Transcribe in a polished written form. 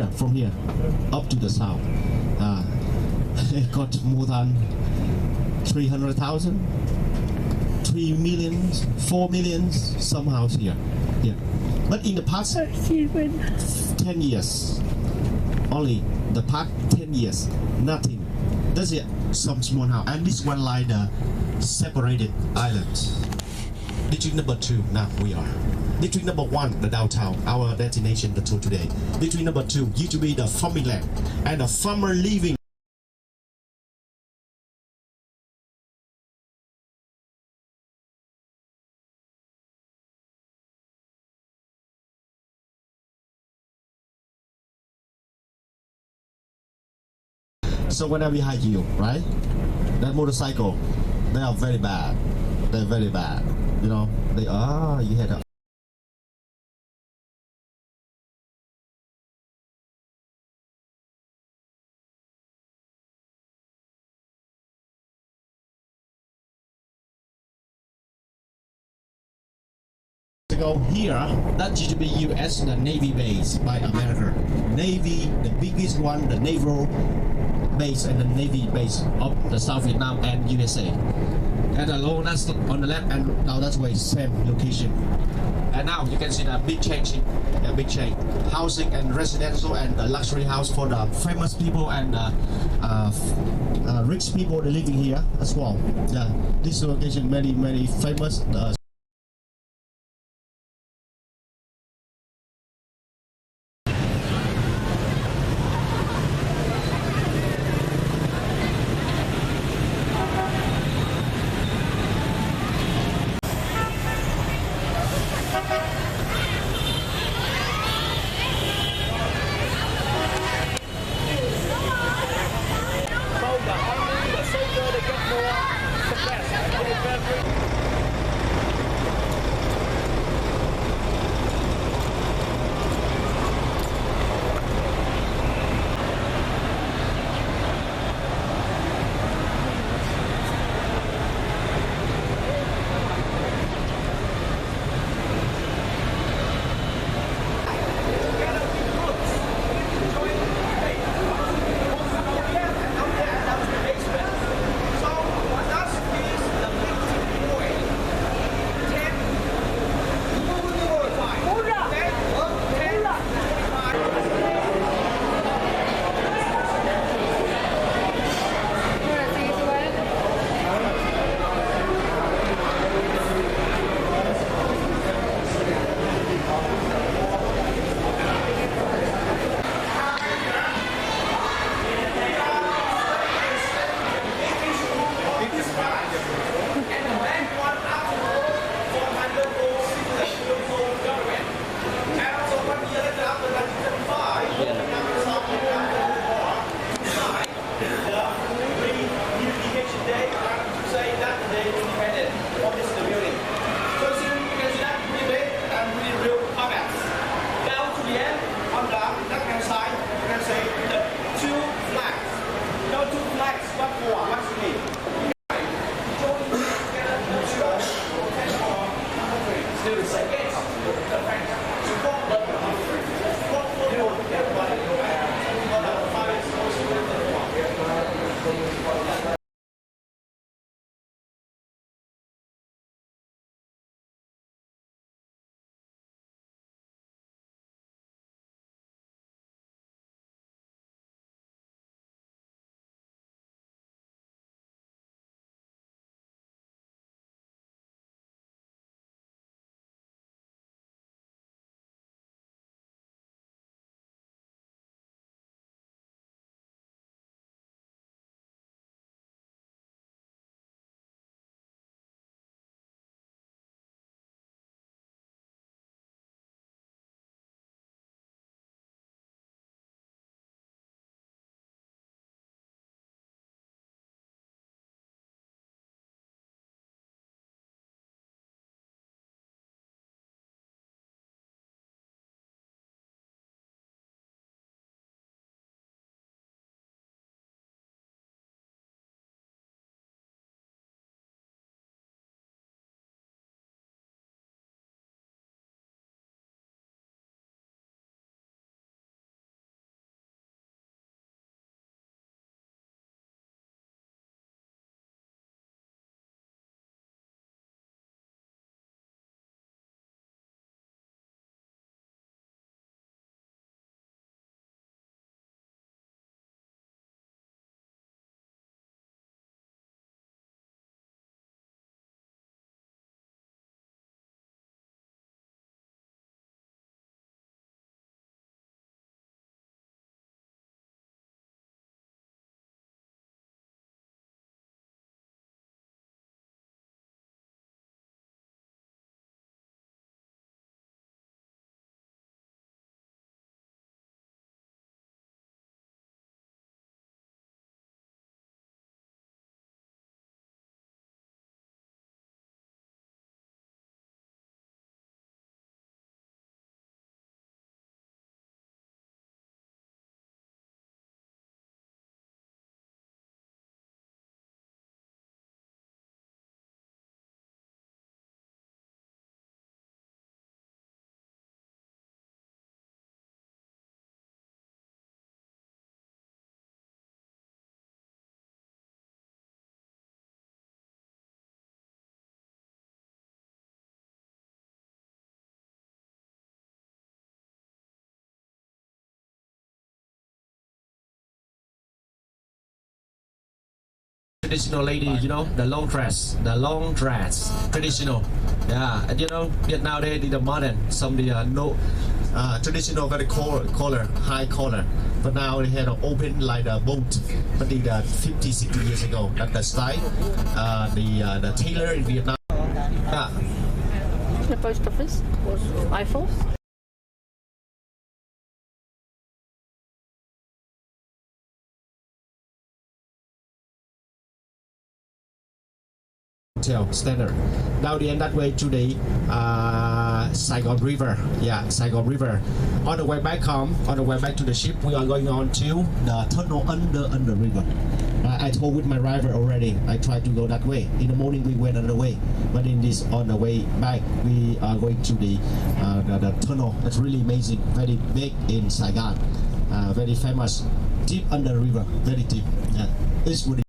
here, from here, up to the south. It got more than 300,000, 3 million, 4 million, some house here. Yeah. But in the past 10 years, only the past 10 years, nothing. That's it, some small house. And this one like the separated islands. District number 2, now we are. District number 1, the downtown, our destination, the tour today. District number 2 used to be the farming land and the farmer living. So when I behind you, right? That motorcycle, they are very bad. They're very bad. You know, they are, you had a go here, that used to be US, the Navy base by America. Navy, the biggest one, the naval base and the Navy base of the South Vietnam and USA. And along that's on the left, and now that's where same location. And now you can see the big change, a big change. Housing and residential and the luxury house for the famous people and rich people living here as well. Yeah, this location many famous. traditional lady, you know, the long dress, traditional. Yeah, and you know, nowadays the modern, some no traditional very collar, high collar, but now they had an open like a boat. But the 50, 60 years ago, that's the style. The tailor in Vietnam. Yeah. The post office was Eiffel. Hotel standard. Now the end that way to the Saigon River. Yeah, Saigon River. On the way back home, on the way back to the ship, we are going on to the tunnel under river. I told with my driver already. I tried to go that way. In the morning we went another way, but in this on the way back we are going to the tunnel. That's really amazing. Very big in Saigon. Very famous. Deep under the river. Very deep. Yeah. It's really